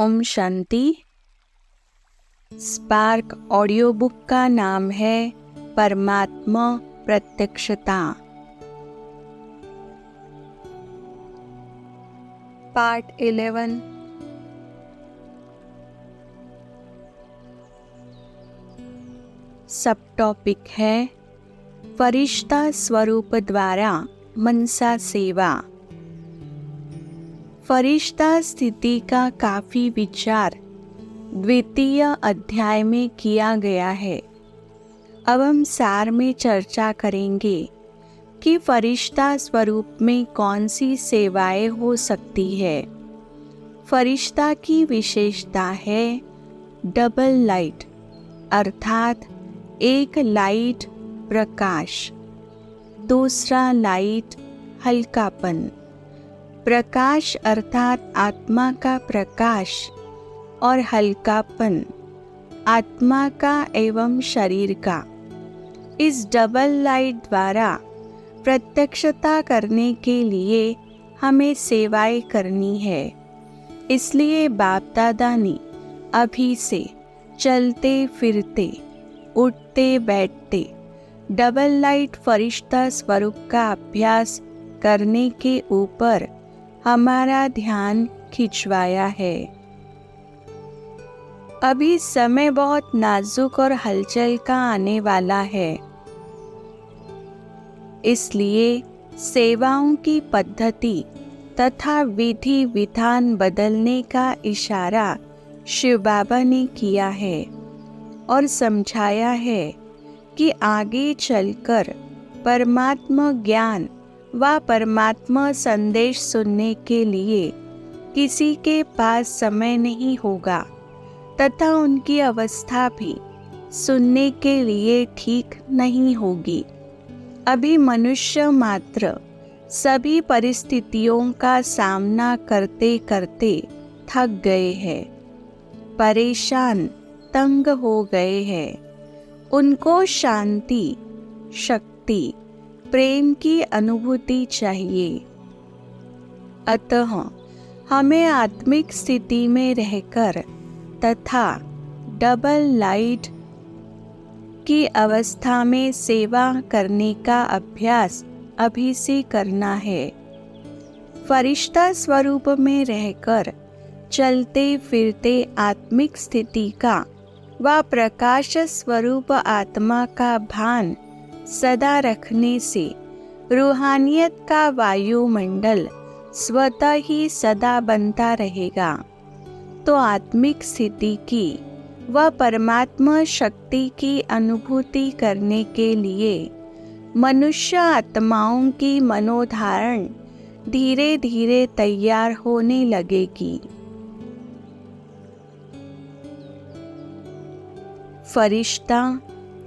Om Shanti. Spark audio book का नाम है परमात्मा प्रत्यक्षता। पार्ट 11। सब टॉपिक है फरिश्ता स्वरूप द्वारा मनसा सेवा। फरिश्ता स्थिति का काफी विचार द्वितीय अध्याय में किया गया है। अब हम सार में चर्चा करेंगे कि फरिश्ता स्वरूप में कौन सी सेवाएं हो सकती है। फरिश्ता की विशेषता है डबल लाइट, अर्थात एक लाइट प्रकाश, दूसरा लाइट हल्कापन। प्रकाश अर्थात आत्मा का प्रकाश और हल्कापन आत्मा का एवं शरीर का। इस डबल लाइट द्वारा प्रत्यक्षता करने के लिए हमें सेवाएं करनी है। इसलिए बाप दादा ने अभी से चलते फिरते, उठते बैठते डबल लाइट फरिश्ता स्वरूप का अभ्यास करने के ऊपर हमारा ध्यान खिंचवाया है। अभी समय बहुत नाजुक और हलचल का आने वाला है, इसलिए सेवाओं की पद्धति तथा विधि विधान बदलने का इशारा शिव बाबा ने किया है और समझाया है कि आगे चलकर परमात्मा ज्ञान व परमात्मा संदेश सुनने के लिए किसी के पास समय नहीं होगा तथा उनकी अवस्था भी सुनने के लिए ठीक नहीं होगी। अभी मनुष्य मात्र सभी परिस्थितियों का सामना करते करते थक गए हैं, परेशान तंग हो गए हैं। उनको शांति, शक्ति, प्रेम की अनुभूति चाहिए। अतः हमें आत्मिक स्थिति में रहकर तथा डबल लाइट की अवस्था में सेवा करने का अभ्यास अभी से करना है। फरिश्ता स्वरूप में रहकर चलते फिरते आत्मिक स्थिति का व प्रकाश स्वरूप आत्मा का भान सदा रखने से रूहानियत का वायुमंडल स्वतः ही सदा बनता रहेगा। तो आत्मिक स्थिति की व परमात्मा शक्ति की अनुभूति करने के लिए मनुष्य आत्माओं की मनोधारण धीरे धीरे तैयार होने लगेगी। फरिश्ता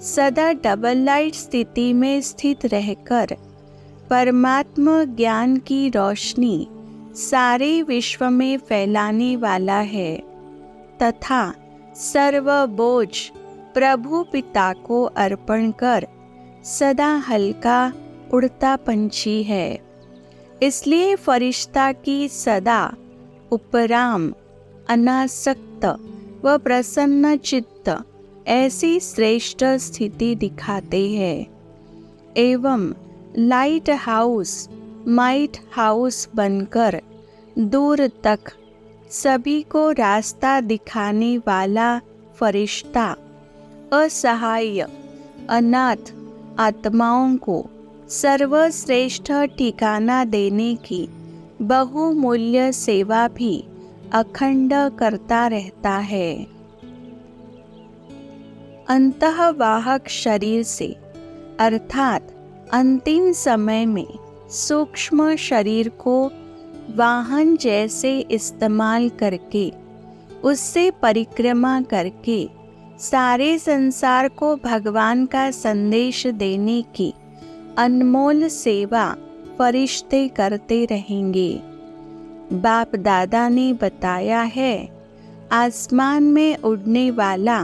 सदा डबल लाइट स्थिति में स्थित रहकर परमात्मा ज्ञान की रोशनी सारे विश्व में फैलाने वाला है तथा सर्व बोझ प्रभु पिता को अर्पण कर सदा हल्का उड़ता पंछी है। इसलिए फरिश्ता की सदा उपराम, अनासक्त व प्रसन्न चित्त ऐसी श्रेष्ठ स्थिति दिखाते हैं एवं लाइट हाउस, माइट हाउस बनकर दूर तक सभी को रास्ता दिखाने वाला फरिश्ता असहाय अनाथ आत्माओं को सर्वश्रेष्ठ ठिकाना देने की बहुमूल्य सेवा भी अखंड करता रहता है। अंतःवाहक शरीर से अर्थात अंतिम समय में सूक्ष्म शरीर को वाहन जैसे इस्तेमाल करके उससे परिक्रमा करके सारे संसार को भगवान का संदेश देने की अनमोल सेवा फरिश्ते करते रहेंगे। बाप दादा ने बताया है, आसमान में उड़ने वाला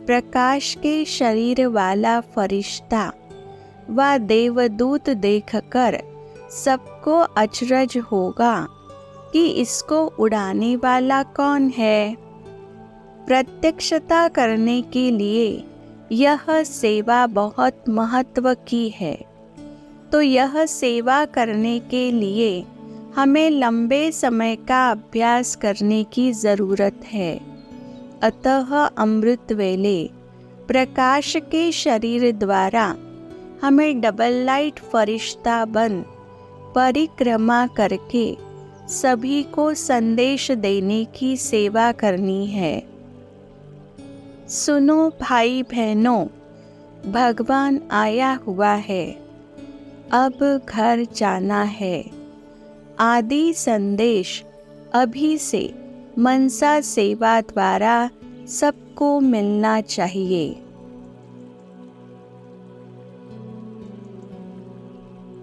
प्रकाश के शरीर वाला फरिश्ता व देवदूत देखकर सबको अचरज होगा कि इसको उड़ाने वाला कौन है। प्रत्यक्षता करने के लिए यह सेवा बहुत महत्व की है। तो यह सेवा करने के लिए हमें लंबे समय का अभ्यास करने की ज़रूरत है। अतः अमृत वेले प्रकाश के शरीर द्वारा हमें डबल लाइट फरिश्ता बन परिक्रमा करके सभी को संदेश देने की सेवा करनी है। सुनो भाई बहनों, भगवान आया हुआ है, अब घर जाना है। आदि संदेश अभी से मनसा सेवा द्वारा सबको मिलना चाहिए।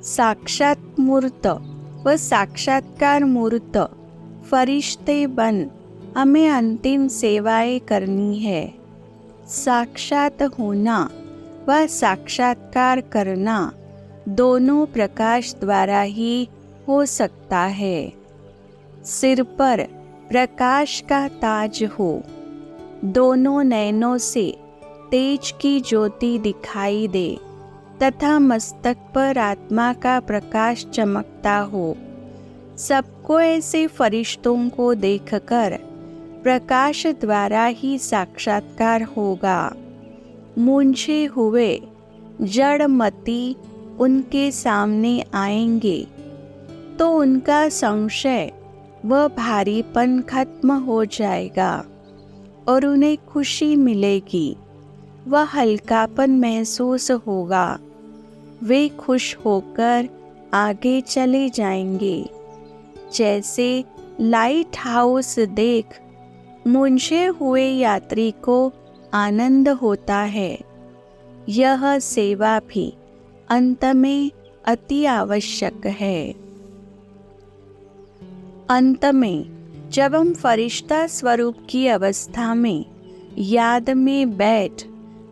साक्षात मूर्त व साक्षात्कार मूर्त फरिश्ते बन हमें अंतिम सेवाएं करनी है। साक्षात होना व साक्षात्कार करना दोनों प्रकाश द्वारा ही हो सकता है। सिर पर प्रकाश का ताज हो, दोनों नयनों से तेज की ज्योति दिखाई दे तथा मस्तक पर आत्मा का प्रकाश चमकता हो। सबको ऐसे फरिश्तों को देखकर प्रकाश द्वारा ही साक्षात्कार होगा। मूंझे हुए जड़मती उनके सामने आएंगे तो उनका संशय व भारीपन खत्म हो जाएगा और उन्हें खुशी मिलेगी व हल्कापन महसूस होगा। वे खुश होकर आगे चले जाएंगे। जैसे लाइट हाउस देख मूंझे हुए यात्री को आनंद होता है, यह सेवा भी अंत में अति आवश्यक है। अंत में जब हम फरिश्ता स्वरूप की अवस्था में याद में बैठ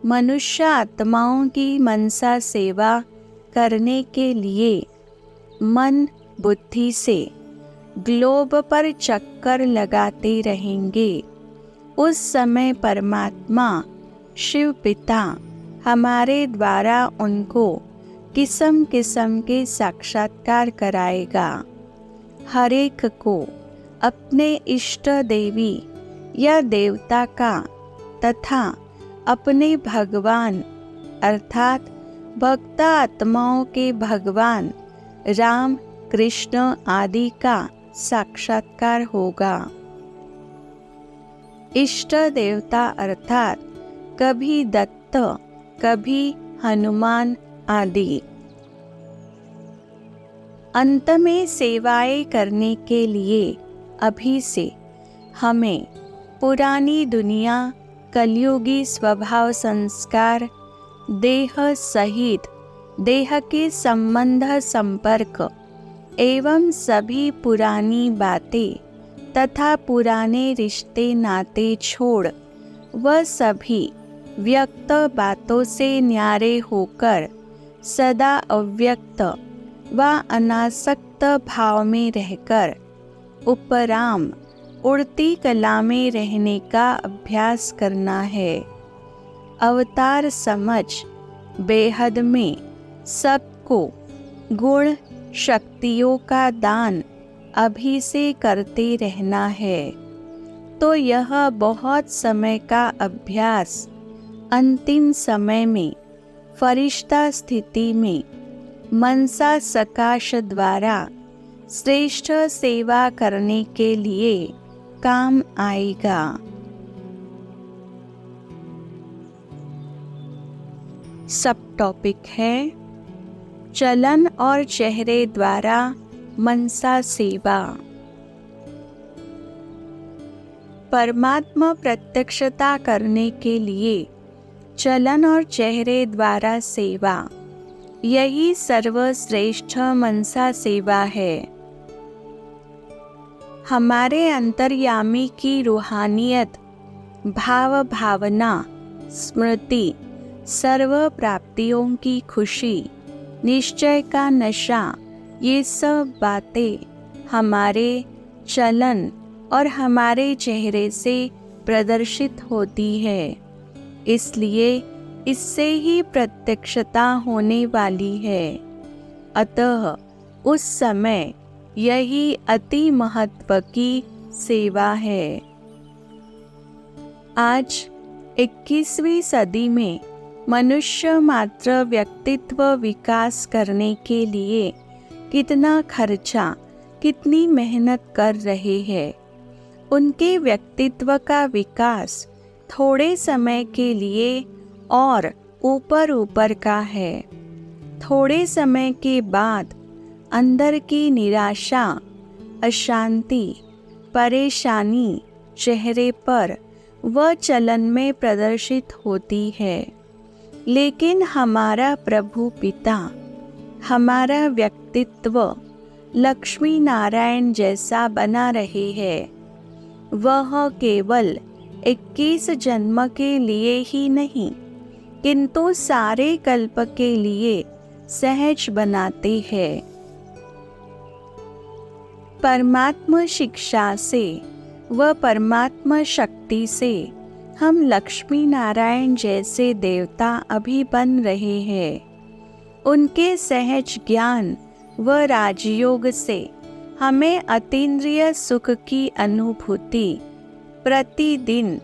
मनुष्य आत्माओं की मनसा सेवा करने के लिए मन बुद्धि से ग्लोब पर चक्कर लगाते रहेंगे, उस समय परमात्मा शिव पिता हमारे द्वारा उनको किस्म किस्म के साक्षात्कार कराएगा। हर एक को अपने इष्ट देवी या देवता का तथा अपने भगवान अर्थात भक्त आत्माओं के भगवान राम कृष्ण आदि का साक्षात्कार होगा। इष्ट देवता अर्थात कभी दत्त, कभी हनुमान आदि। अंत में सेवाएं करने के लिए अभी से हमें पुरानी दुनिया, कलयुगी स्वभाव संस्कार, देह सहित देह के संबंध संपर्क एवं सभी पुरानी बातें तथा पुराने रिश्ते नाते छोड़ वह सभी व्यक्त बातों से न्यारे होकर सदा अव्यक्त व अनासक्त भाव में रहकर उपराम उड़ती कला में रहने का अभ्यास करना है। अवतार समझ बेहद में सबको गुण शक्तियों का दान अभी से करते रहना है। तो यह बहुत समय का अभ्यास अंतिम समय में फरिश्ता स्थिति में मनसा सकाश द्वारा श्रेष्ठ सेवा करने के लिए काम आएगा। सब टॉपिक है चलन और चेहरे द्वारा मनसा सेवा। परमात्मा प्रत्यक्षता करने के लिए चलन और चेहरे द्वारा सेवा, यही सर्वश्रेष्ठ मनसा सेवा है। हमारे अंतर्यामी की रूहानियत, भाव भावना, स्मृति, सर्व प्राप्तियों की खुशी, निश्चय का नशा, ये सब बातें हमारे चलन और हमारे चेहरे से प्रदर्शित होती है। इसलिए इससे ही प्रत्यक्षता होने वाली है। अतः उस समय यही अति महत्व की सेवा है। आज 21वीं सदी में मनुष्य मात्र व्यक्तित्व विकास करने के लिए कितना खर्चा, कितनी मेहनत कर रहे हैं। उनके व्यक्तित्व का विकास थोड़े समय के लिए और ऊपर ऊपर का है। थोड़े समय के बाद अंदर की निराशा, अशांति, परेशानी चेहरे पर व चलन में प्रदर्शित होती है। लेकिन हमारा प्रभु पिता हमारा व्यक्तित्व लक्ष्मी नारायण जैसा बना रहे हैं। वह केवल 21 जन्म के लिए ही नहीं, किंतु सारे कल्प के लिए सहज बनाते हैं। परमात्मा शिक्षा से व परमात्मा शक्ति से हम लक्ष्मी नारायण जैसे देवता अभी बन रहे हैं। उनके सहज ज्ञान व राजयोग से हमें अतीन्द्रिय सुख की अनुभूति प्रतिदिन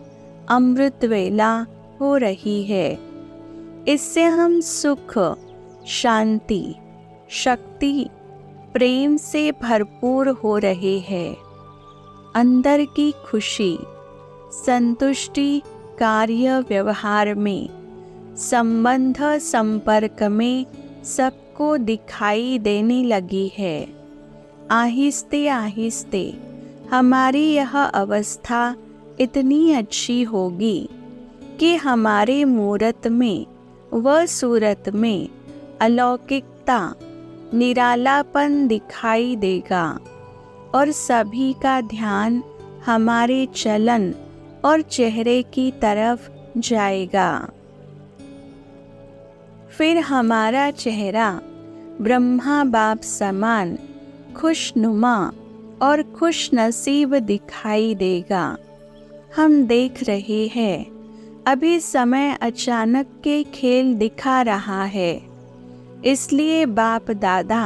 अमृत वेला हो रही है। इससे हम सुख, शांति, शक्ति, प्रेम से भरपूर हो रहे हैं। अंदर की खुशी, संतुष्टि कार्य व्यवहार में, संबंध संपर्क में सबको दिखाई देने लगी है। आहिस्ते आहिस्ते हमारी यह अवस्था इतनी अच्छी होगी कि हमारे मूरत में व सूरत में अलौकिकता, निरालापन दिखाई देगा और सभी का ध्यान हमारे चलन और चेहरे की तरफ जाएगा। फिर हमारा चेहरा ब्रह्मा बाप समान खुशनुमा और खुश नसीब दिखाई देगा। हम देख रहे हैं, अभी समय अचानक के खेल दिखा रहा है। इसलिए बाप दादा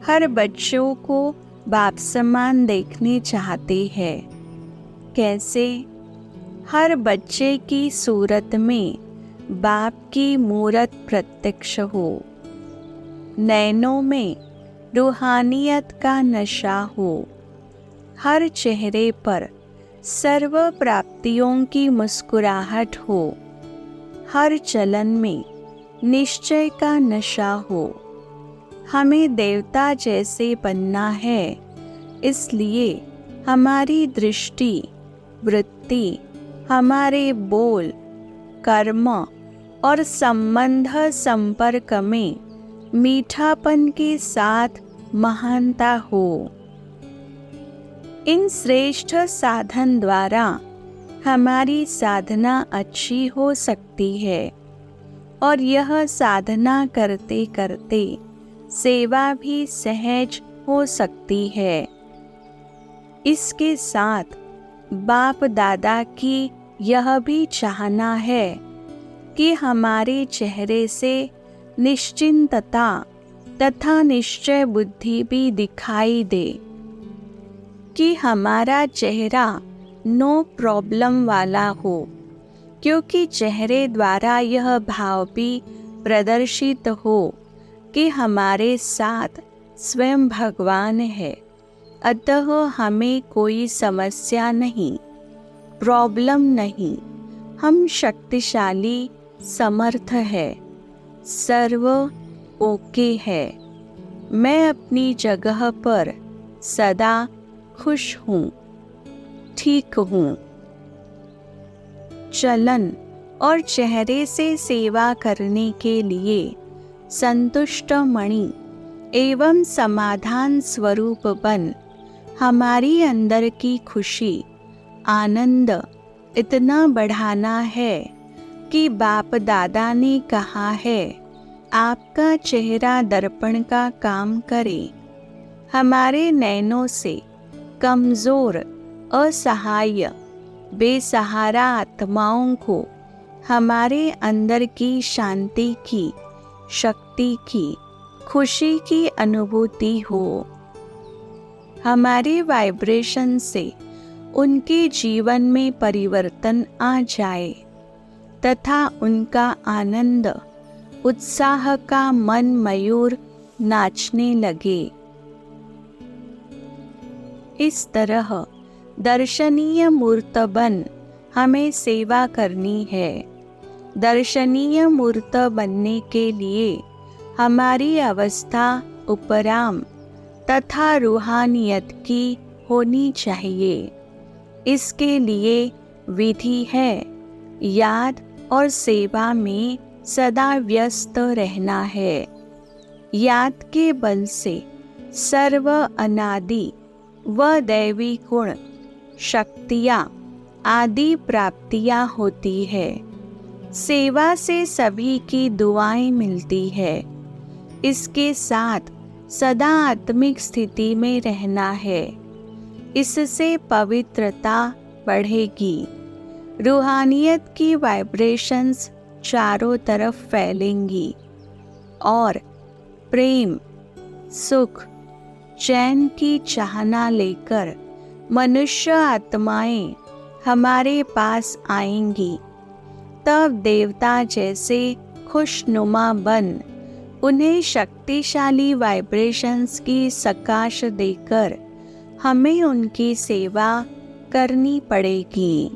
हर बच्चों को बाप समान देखने चाहते हैं। कैसे? हर बच्चे की सूरत में बाप की मूरत प्रत्यक्ष हो, नैनों में रूहानियत का नशा हो, हर चेहरे पर सर्व प्राप्तियों की मुस्कुराहट हो, हर चलन में निश्चय का नशा हो। हमें देवता जैसे बनना है। इसलिए हमारी दृष्टि, वृत्ति, हमारे बोल, कर्म और संबंध संपर्क में मीठापन के साथ महानता हो। इन श्रेष्ठ साधन द्वारा हमारी साधना अच्छी हो सकती है और यह साधना करते करते सेवा भी सहज हो सकती है। इसके साथ बाप दादा की यह भी चाहना है कि हमारे चेहरे से निश्चिंतता तथा निश्चय बुद्धि भी दिखाई दे, कि हमारा चेहरा नो प्रॉब्लम वाला हो, क्योंकि चेहरे द्वारा यह भाव भी प्रदर्शित हो कि हमारे साथ स्वयं भगवान है। अतः हमें कोई समस्या नहीं, प्रॉब्लम नहीं। हम शक्तिशाली, समर्थ है, सर्व ओके है। मैं अपनी जगह पर सदा खुश हूँ, ठीक हूँ। चलन और चेहरे से सेवा करने के लिए संतुष्ट मणि एवं समाधान स्वरूप बन हमारी अंदर की खुशी, आनंद इतना बढ़ाना है कि बाप दादा ने कहा है, आपका चेहरा दर्पण का काम करे। हमारे नैनों से कमज़ोर, असहाय, बेसहारा आत्माओं को हमारे अंदर की शांति की, शक्ति की, खुशी की अनुभूति हो। हमारे वाइब्रेशन से उनके जीवन में परिवर्तन आ जाए तथा उनका आनंद, उत्साह का मन मयूर नाचने लगे। इस तरह दर्शनीय मूर्त बन हमें सेवा करनी है। दर्शनीय मूर्त बनने के लिए हमारी अवस्था उपराम तथा रूहानियत की होनी चाहिए। इसके लिए विधि है याद और सेवा में सदा व्यस्त रहना है। याद के बल से सर्व अनादि व दैवी गुण, शक्तियाँ आदि प्राप्तियाँ होती है। सेवा से सभी की दुआएं मिलती है। इसके साथ सदा आत्मिक स्थिति में रहना है। इससे पवित्रता बढ़ेगी। रूहानियत की वाइब्रेशंस चारों तरफ फैलेंगी और प्रेम, सुख, चैन की चाहना लेकर मनुष्य आत्माएं हमारे पास आएंगी। तब देवता जैसे खुशनुमा बन उन्हें शक्तिशाली वाइब्रेशंस की सकाश देकर हमें उनकी सेवा करनी पड़ेगी।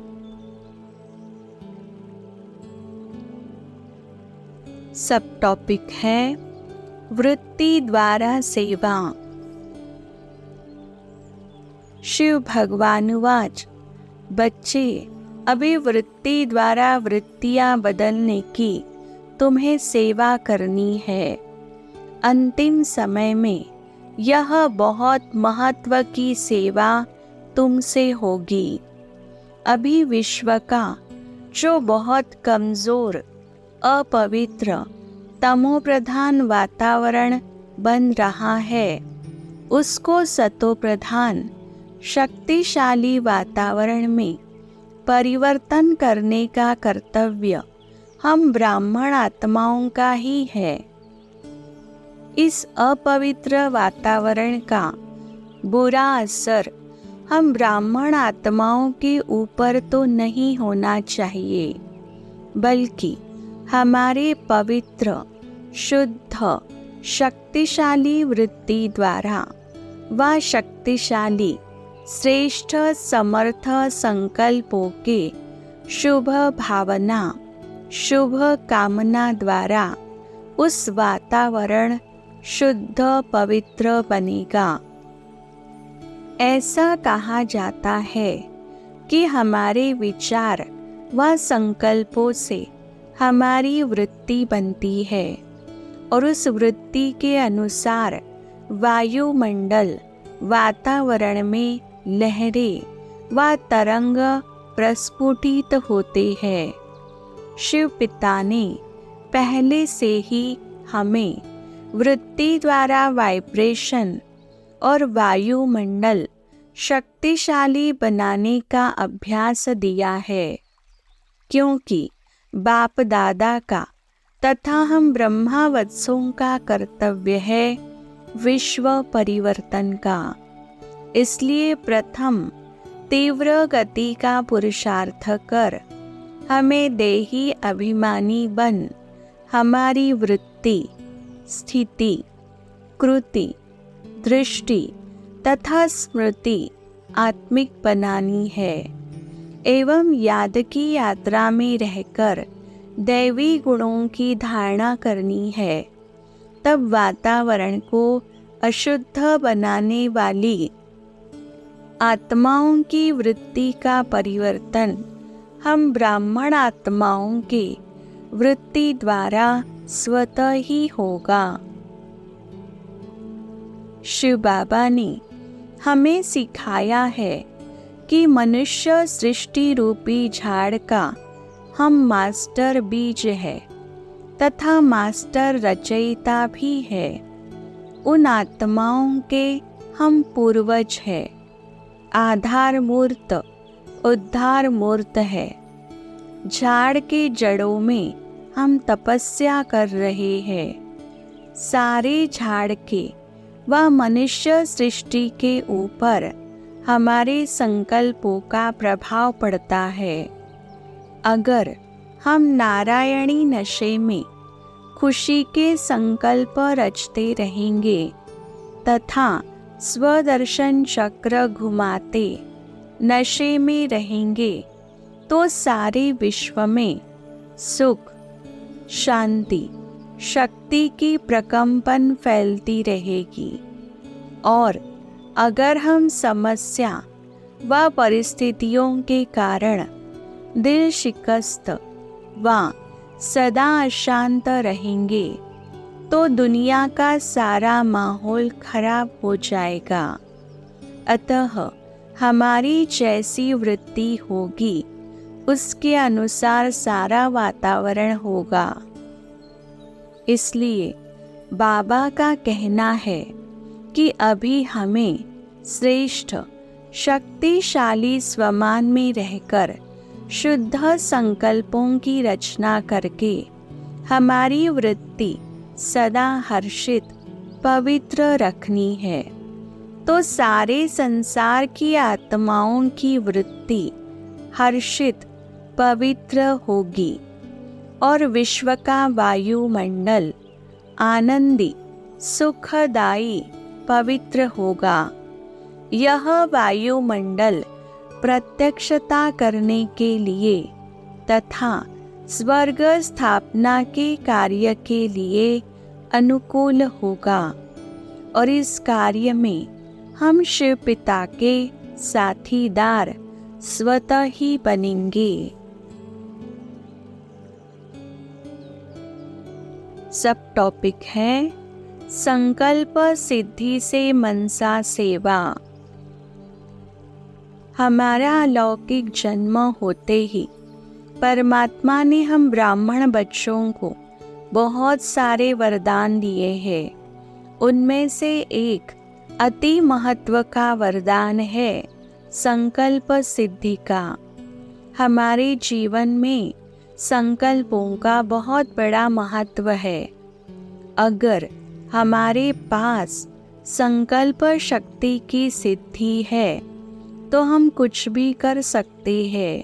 सब टॉपिक है वृत्ति द्वारा सेवा। शिव भगवानुवाच, बच्चे, अभी वृत्ति द्वारा वृत्तियां बदलने की तुम्हें सेवा करनी है। अंतिम समय में यह बहुत महत्व की सेवा तुमसे होगी। अभी विश्व का जो बहुत कमजोर, अपवित्र, तमोप्रधान वातावरण बन रहा है, उसको सतोप्रधान, शक्तिशाली वातावरण में परिवर्तन करने का कर्तव्य हम ब्राह्मण आत्माओं का ही है। इस अपवित्र वातावरण का बुरा असर हम ब्राह्मण आत्माओं के ऊपर तो नहीं होना चाहिए, बल्कि हमारे पवित्र, शुद्ध, शक्तिशाली वृत्ति द्वारा व शक्तिशाली, श्रेष्ठ, समर्थ संकल्पों के शुभ भावना, शुभ कामना द्वारा उस वातावरण शुद्ध, पवित्र बनेगा। ऐसा कहा जाता है कि हमारे विचार व संकल्पों से हमारी वृत्ति बनती है और उस वृत्ति के अनुसार वायुमंडल, वातावरण में लहरें व तरंग प्रस्फुटित होते हैं। शिव पिता ने पहले से ही हमें वृत्ति द्वारा वाइब्रेशन और वायुमंडल शक्तिशाली बनाने का अभ्यास दिया है, क्योंकि बाप दादा का तथा हम ब्रह्मावत्सों का कर्तव्य है विश्व परिवर्तन का। इसलिए प्रथम तीव्र गति का पुरुषार्थ कर हमें देही अभिमानी बन हमारी वृत्ति, स्थिति, कृति, दृष्टि तथा स्मृति आत्मिक बनानी है एवं याद की यात्रा में रहकर दैवी गुणों की धारणा करनी है। तब वातावरण को अशुद्ध बनाने वाली आत्माओं की वृत्ति का परिवर्तन हम ब्राह्मण आत्माओं के वृत्ति द्वारा स्वतः ही होगा। शिव बाबा ने हमें सिखाया है कि मनुष्य सृष्टि रूपी झाड़ का हम मास्टर बीज है तथा मास्टर रचयिता भी है। उन आत्माओं के हम पूर्वज हैं। आधार मूर्त उद्धार मूर्त है। झाड़ के जड़ों में हम तपस्या कर रहे हैं। सारे झाड़ के व मनुष्य सृष्टि के ऊपर हमारे संकल्पों का प्रभाव पड़ता है। अगर हम नारायणी नशे में खुशी के संकल्प रचते रहेंगे तथा स्वदर्शन चक्र घुमाते नशे में रहेंगे तो सारे विश्व में सुख, शांति, शक्ति की प्रकंपन फैलती रहेगी। और अगर हम समस्या व परिस्थितियों के कारण दिल शिकस्त व सदा अशांत रहेंगे तो दुनिया का सारा माहौल खराब हो जाएगा। अतः हमारी जैसी वृत्ति होगी उसके अनुसार सारा वातावरण होगा। इसलिए बाबा का कहना है कि अभी हमें श्रेष्ठ शक्तिशाली स्वमान में रहकर शुद्ध संकल्पों की रचना करके हमारी वृत्ति सदा हर्षित पवित्र रखनी है, तो सारे संसार की आत्माओं की वृत्ति हर्षित पवित्र होगी और विश्व का वायुमंडल आनंदी सुखदायी पवित्र होगा। यह वायुमंडल प्रत्यक्षता करने के लिए तथा स्वर्ग स्थापना के कार्य के लिए अनुकूल होगा और इस कार्य में हम शिव पिता के साथीदार स्वतः ही बनेंगे। सब टॉपिक है संकल्प सिद्धि से मनसा सेवा। हमारा अलौकिक जन्म होते ही परमात्मा ने हम ब्राह्मण बच्चों को बहुत सारे वरदान दिए हैं। उनमें से एक अति महत्व का वरदान है संकल्प सिद्धि का। हमारे जीवन में संकल्पों का बहुत बड़ा महत्व है। अगर हमारे पास संकल्प शक्ति की सिद्धि है तो हम कुछ भी कर सकते हैं,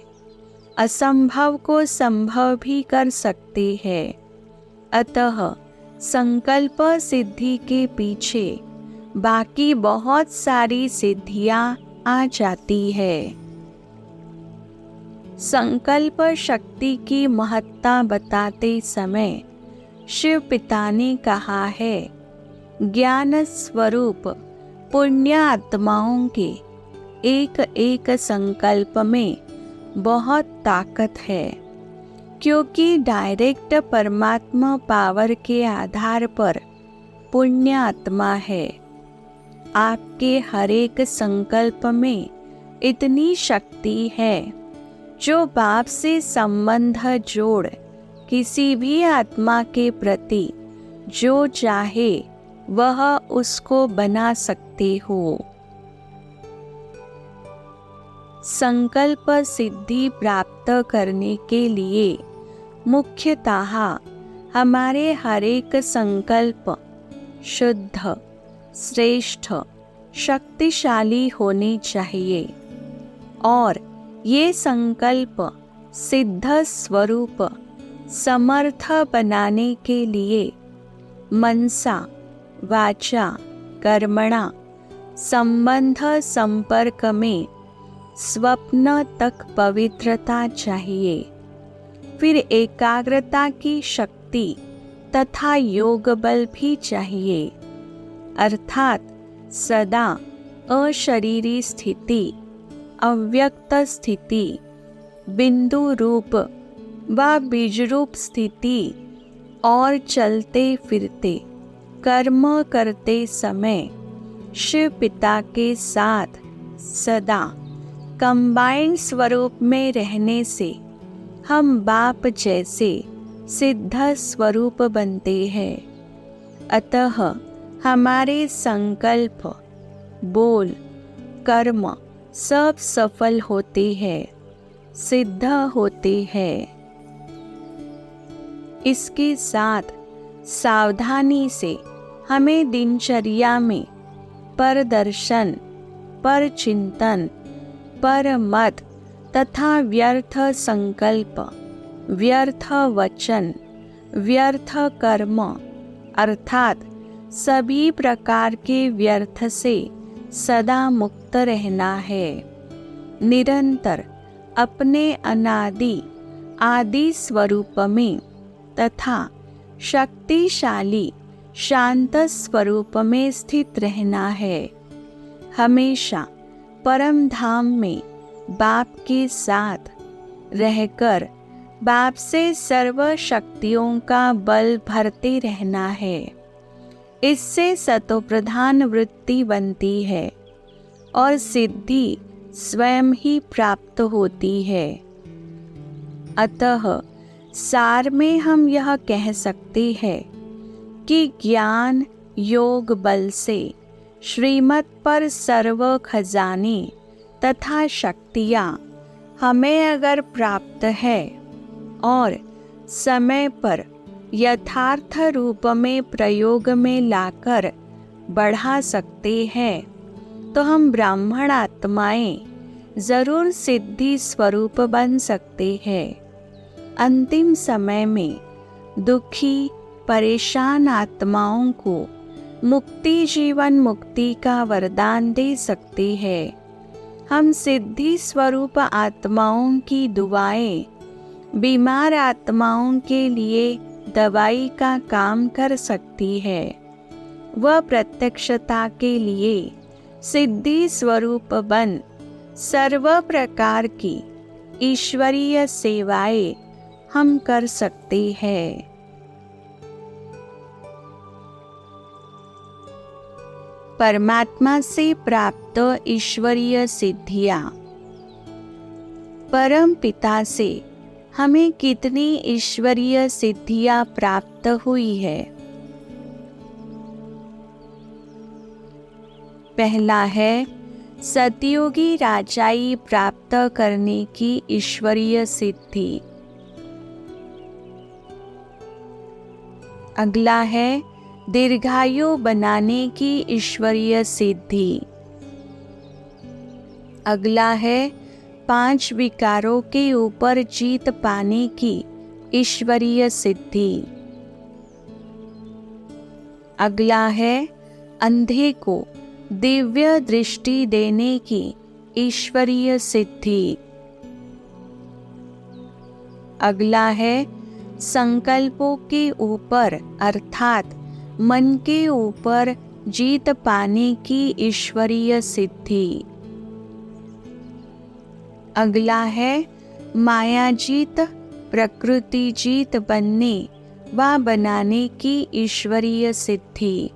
असंभव को संभव भी कर सकते हैं। अतः संकल्प सिद्धि के पीछे बाकी बहुत सारी सिद्धियां आ जाती है। संकल्प शक्ति की महत्ता बताते समय शिव पिता ने कहा है, ज्ञान स्वरूप पुण्य आत्माओं के एक एक संकल्प में बहुत ताकत है, क्योंकि डायरेक्ट परमात्मा पावर के आधार पर पुण्य आत्मा है। आपके हर एक संकल्प में इतनी शक्ति है जो बाप से संबंध जोड़ किसी भी आत्मा के प्रति जो चाहे वह उसको बना सकते हो। संकल्प सिद्धि प्राप्त करने के लिए मुख्यतः हमारे हर एक संकल्प शुद्ध, श्रेष्ठ, शक्तिशाली होने चाहिए और ये संकल्प सिद्ध स्वरूप समर्थ बनाने के लिए मनसा, वाचा, कर्मणा, संबंध संपर्क में स्वप्न तक पवित्रता चाहिए। फिर एकाग्रता की शक्ति तथा योग बल भी चाहिए, अर्थात सदा अशरीरी स्थिति, अव्यक्त स्थिति, बिंदु रूप व बीज रूप स्थिति और चलते फिरते कर्म करते समय शिव पिता के साथ सदा कंबाइंड स्वरूप में रहने से हम बाप जैसे सिद्ध स्वरूप बनते हैं। अतः हमारे संकल्प, बोल, कर्म सब सफल होते हैं, सिद्ध होते हैं। इसके साथ सावधानी से हमें दिनचर्या में पर दर्शन, पर चिंतन, पर मत तथा व्यर्थ संकल्प, व्यर्थ वचन, व्यर्थ कर्म अर्थात सभी प्रकार के व्यर्थ से सदा मुक्त रहना है। निरंतर अपने अनादि आदि स्वरूप में तथा शक्तिशाली शांत स्वरूप में स्थित रहना है। हमेशा परम धाम में बाप के साथ रहकर बाप से सर्व शक्तियों का बल भरते रहना है। इससे सतोप्रधान वृत्ति बनती है और सिद्धि स्वयं ही प्राप्त होती है। अतः सार में हम यह कह सकते हैं कि ज्ञान योग बल से श्रीमत पर सर्व खजाने तथा शक्तियाँ हमें अगर प्राप्त है और समय पर यथार्थ रूप में प्रयोग में लाकर बढ़ा सकते हैं, तो हम ब्राह्मण आत्माएं जरूर सिद्धि स्वरूप बन सकते हैं। अंतिम समय में दुखी परेशान आत्माओं को मुक्ति जीवन मुक्ति का वरदान दे सकते हैं। हम सिद्धि स्वरूप आत्माओं की दुआएं बीमार आत्माओं के लिए दवाई का काम कर सकती है। वह प्रत्यक्षता के लिए सिद्धि स्वरूप बन सर्व प्रकार की ईश्वरीय सेवाएं हम कर सकते हैं। परमात्मा से प्राप्त ईश्वरीय सिद्धियां। परम पिता से हमें कितनी ईश्वरीय सिद्धियां प्राप्त हुई है। पहला है सतयुगी राजाई प्राप्त करने की ईश्वरीय सिद्धि। अगला है दीर्घायु बनाने की ईश्वरीय सिद्धि। अगला है 5 विकारों के ऊपर जीत पाने की ईश्वरीय सिद्धि। अगला है अंधे को दिव्य दृष्टि देने की ईश्वरीय सिद्धि। अगला है संकल्पों के ऊपर अर्थात मन के ऊपर जीत पाने की ईश्वरीय सिद्धि। अगला है माया जीत प्रकृति जीत बनने व बनाने की ईश्वरीय सिद्धि।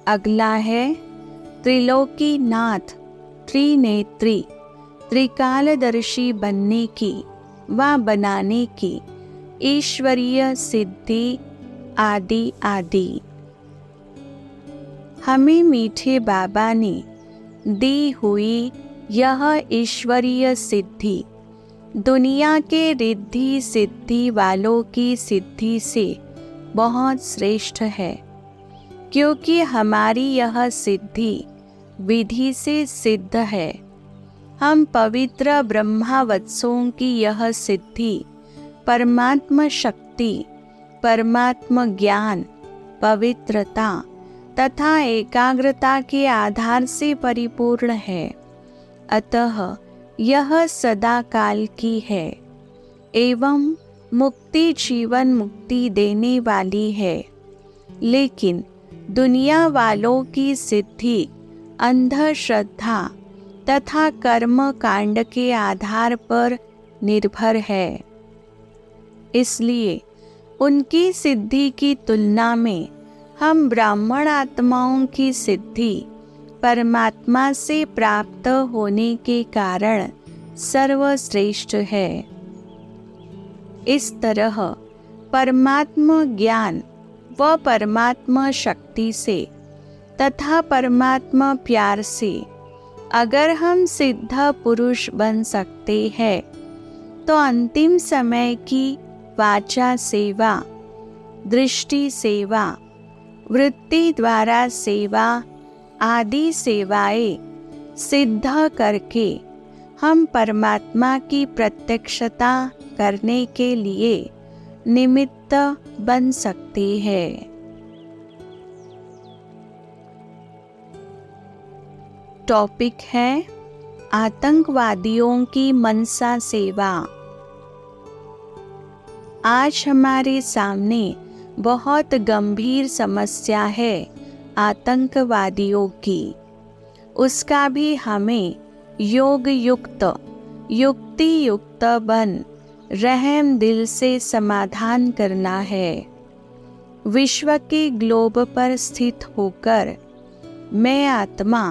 अगला है त्रिलोकीनाथ त्रिनेत्री त्रिकालदर्शी बनने की व बनाने की ईश्वरीय सिद्धि आदि आदि। हमें मीठे बाबा ने दी हुई यह ईश्वरीय सिद्धि दुनिया के रिद्धि सिद्धि वालों की सिद्धि से बहुत श्रेष्ठ है, क्योंकि हमारी यह सिद्धि विधि से सिद्ध है। हम पवित्र ब्रह्मावत्सों की यह सिद्धि परमात्म शक्ति, परमात्म ज्ञान, पवित्रता तथा एकाग्रता के आधार से परिपूर्ण है। अतः यह सदा काल की है एवं मुक्ति जीवन मुक्ति देने वाली है। लेकिन दुनिया वालों की सिद्धि अंधश्रद्धा तथा कर्म कांड के आधार पर निर्भर है। इसलिए उनकी सिद्धि की तुलना में हम ब्राह्मण आत्माओं की सिद्धि परमात्मा से प्राप्त होने के कारण सर्वश्रेष्ठ है। इस तरह परमात्म ज्ञान व परमात्मा शक्ति से तथा परमात्मा प्यार से अगर हम सिद्ध पुरुष बन सकते हैं तो अंतिम समय की वाचा सेवा, दृष्टि सेवा, वृत्ति द्वारा सेवा आदि सेवाएं सिद्ध करके हम परमात्मा की प्रत्यक्षता करने के लिए निमित्त बन सकते हैं। टॉपिक है आतंकवादियों की मनसा सेवा। आज हमारे सामने बहुत गंभीर समस्या है आतंकवादियों की। उसका भी हमें योग युक्त, युक्ति युक्त बन रहम दिल से समाधान करना है। विश्व के ग्लोब पर स्थित होकर मैं आत्मा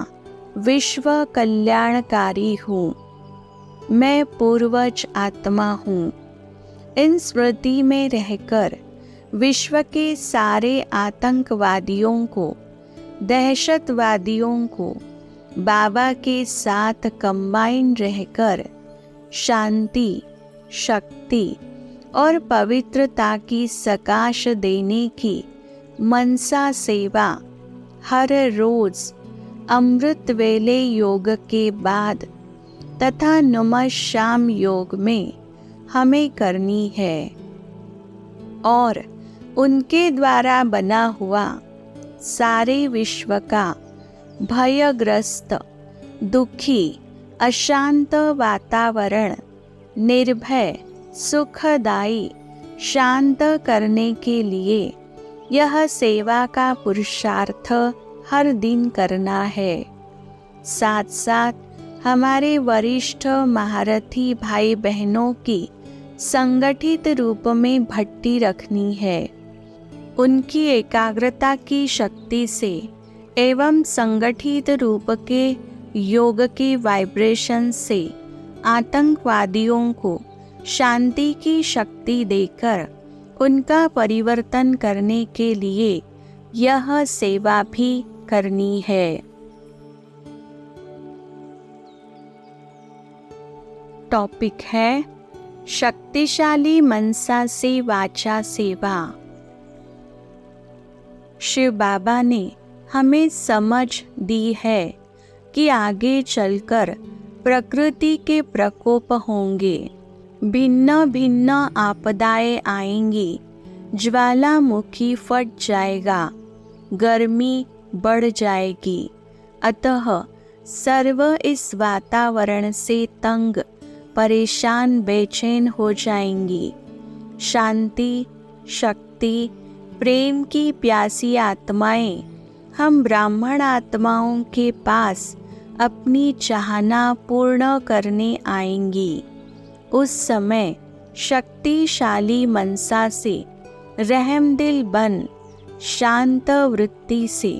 विश्व कल्याणकारी हूँ, मैं पूर्वज आत्मा हूँ। इन स्मृति में रहकर विश्व के सारे आतंकवादियों को, दहशतवादियों को बाबा के साथ कंबाइन रहकर शांति, शक्ति और पवित्रता की सकाश देने की मनसा सेवा हर रोज अमृत वेले योग के बाद तथा नुमा शाम योग में हमें करनी है और उनके द्वारा बना हुआ सारे विश्व का भयग्रस्त, दुखी, अशांत वातावरण निर्भय, सुखदायी, शांत करने के लिए यह सेवा का पुरुषार्थ हर दिन करना है। साथ साथ हमारे वरिष्ठ महारथी भाई बहनों की संगठित रूप में भट्टी रखनी है। उनकी एकाग्रता की शक्ति से एवं संगठित रूप के योग के वाइब्रेशन से आतंकवादियों को शांति की शक्ति देकर उनका परिवर्तन करने के लिए यह सेवा भी करनी है। टॉपिक है शक्तिशाली मनसा से वाचा सेवा। शिव बाबा ने हमें समझ दी है कि आगे चलकर प्रकृति के प्रकोप होंगे, भिन्न भिन्न आपदाएं आएंगी, ज्वालामुखी फट जाएगा, गर्मी बढ़ जाएगी। अतः सर्व इस वातावरण से तंग, परेशान, बेचैन हो जाएंगी। शांति, शक्ति, प्रेम की प्यासी आत्माएं हम ब्राह्मण आत्माओं के पास अपनी चाहना पूर्ण करने आएंगी। उस समय शक्तिशाली मनसा से रहमदिल बन शांत वृत्ति से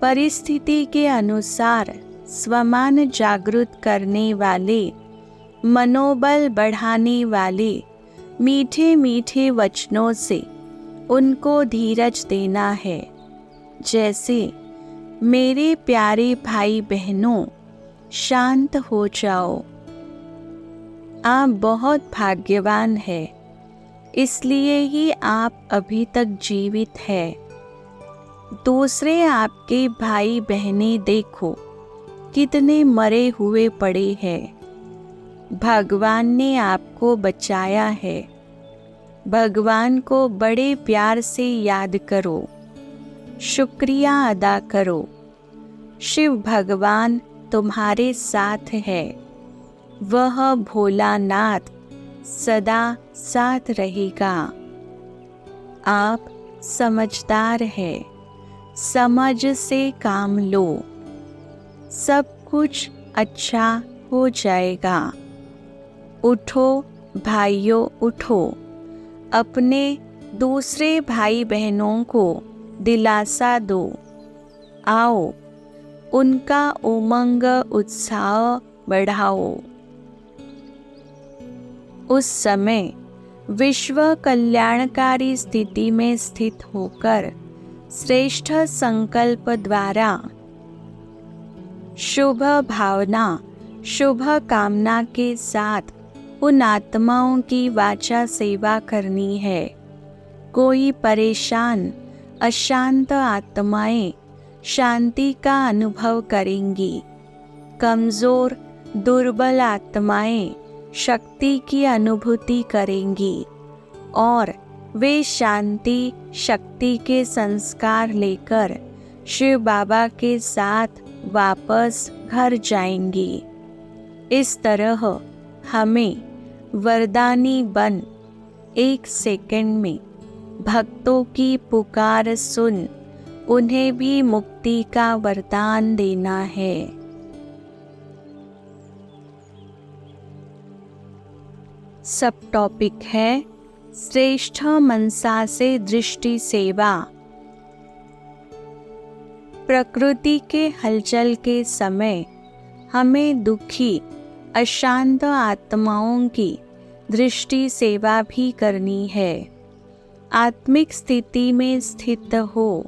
परिस्थिति के अनुसार स्वमान जागृत करने वाले, मनोबल बढ़ाने वाले मीठे मीठे वचनों से उनको धीरज देना है। जैसे मेरे प्यारे भाई बहनों, शांत हो जाओ। आप बहुत भाग्यवान हैं, इसलिए ही आप अभी तक जीवित हैं। दूसरे आपके भाई बहनें देखो कितने मरे हुए पड़े हैं। भगवान ने आपको बचाया है। भगवान को बड़े प्यार से याद करो, शुक्रिया अदा करो। शिव भगवान तुम्हारे साथ है। वह भोलानाथ सदा साथ रहेगा। आप समझदार हैं, समझ से काम लो, सब कुछ अच्छा हो जाएगा। उठो भाइयों, उठो। अपने दूसरे भाई बहनों को दिलासा दो। आओ, उनका उमंग उत्साह बढ़ाओ। उस समय विश्व कल्याणकारी स्थिति में स्थित होकर श्रेष्ठ संकल्प द्वारा शुभ भावना, शुभ कामना के साथ उन आत्माओं की वाचा सेवा करनी है। कोई परेशान, अशांत आत्माएं शांति का अनुभव करेंगी। कमजोर, दुर्बल आत्माएं शक्ति की अनुभूति करेंगी और वे शांति, शक्ति के संस्कार लेकर शिव बाबा के साथ वापस घर जाएंगी। इस तरह हमें वरदानी बन 1 सेकंड में भक्तों की पुकार सुन उन्हें भी मुक्ति का वरदान देना है। सब टॉपिक है श्रेष्ठ मनसा से दृष्टि सेवा। प्रकृति के हलचल के समय हमें दुखी, अशांत आत्माओं की दृष्टि सेवा भी करनी है। आत्मिक स्थिति में स्थित हो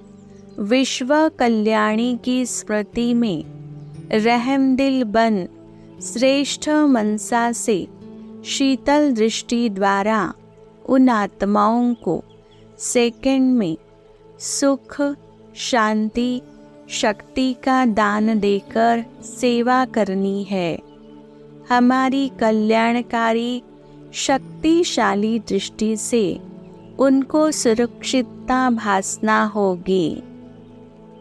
विश्व कल्याणी की स्मृति में रहमदिल बन श्रेष्ठ मनसा से शीतल दृष्टि द्वारा उन आत्माओं को सेकंड में सुख, शांति, शक्ति का दान देकर सेवा करनी है। हमारी कल्याणकारी शक्तिशाली दृष्टि से उनको सुरक्षितता भासना होगी।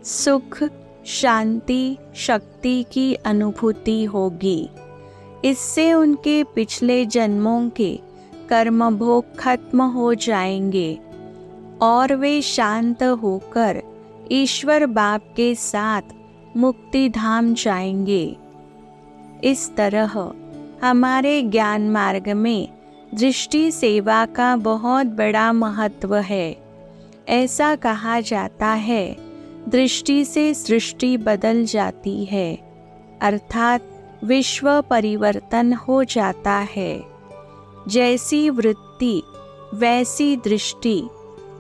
सुख, शांति, शक्ति की अनुभूति होगी। इससे उनके पिछले जन्मों के कर्म भोग खत्म हो जाएंगे और वे शांत होकर ईश्वर बाप के साथ मुक्ति धाम जाएंगे। इस तरह हमारे ज्ञान मार्ग में दृष्टि सेवा का बहुत बड़ा महत्व है। ऐसा कहा जाता है, दृष्टि से सृष्टि बदल जाती है, अर्थात विश्व परिवर्तन हो जाता है। जैसी वृत्ति वैसी दृष्टि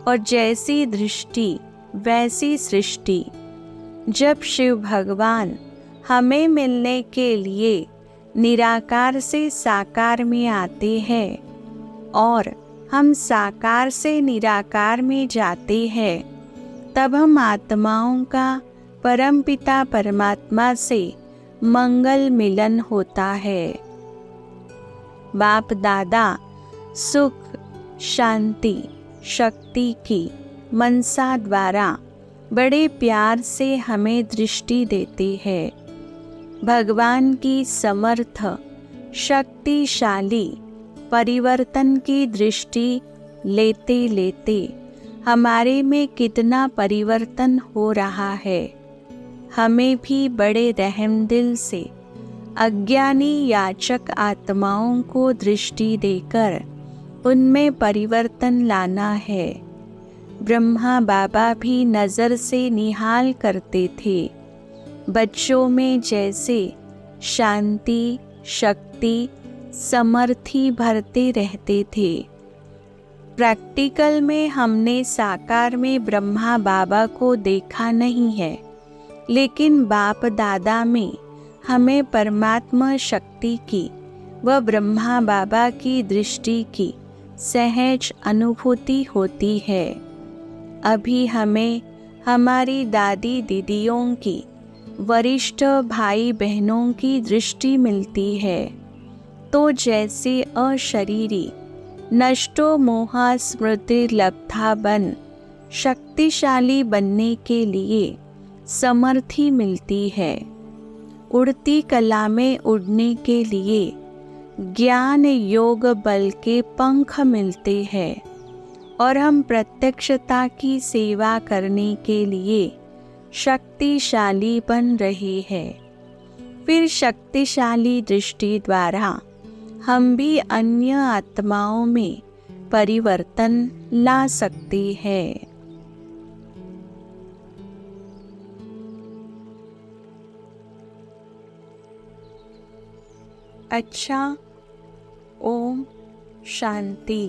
और जैसी दृष्टि वैसी सृष्टि। जब शिव भगवान हमें मिलने के लिए निराकार से साकार में आते हैं और हम साकार से निराकार में जाते हैं, तब हम आत्माओं का परमपिता परमात्मा से मंगल मिलन होता है। बाप दादा सुख, शांति, शक्ति की मनसा द्वारा बड़े प्यार से हमें दृष्टि देते हैं। भगवान की समर्थ, शक्तिशाली परिवर्तन की दृष्टि लेते लेते हमारे में कितना परिवर्तन हो रहा है। हमें भी बड़े रहमदिल से अज्ञानी याचक आत्माओं को दृष्टि देकर उनमें परिवर्तन लाना है। ब्रह्मा बाबा भी नज़र से निहाल करते थे। बच्चों में जैसे शांति, शक्ति, समर्थी भरते रहते थे। प्रैक्टिकल में हमने साकार में ब्रह्मा बाबा को देखा नहीं है, लेकिन बाप दादा में हमें परमात्मा शक्ति की व ब्रह्मा बाबा की दृष्टि की सहज अनुभूति होती है। अभी हमें हमारी दादी दीदियों की, वरिष्ठ भाई बहनों की दृष्टि मिलती है। तो जैसे अशरीरी नष्टो मोहा स्मृति लब्धा बन शक्तिशाली बनने के लिए समर्थी मिलती है। उड़ती कला में उड़ने के लिए ज्ञान योग बल के पंख मिलते हैं और हम प्रत्यक्षता की सेवा करने के लिए शक्तिशाली बन रहे हैं। फिर शक्तिशाली दृष्टि द्वारा हम भी अन्य आत्माओं में परिवर्तन ला सकते हैं। अच्छा, ओम शांति।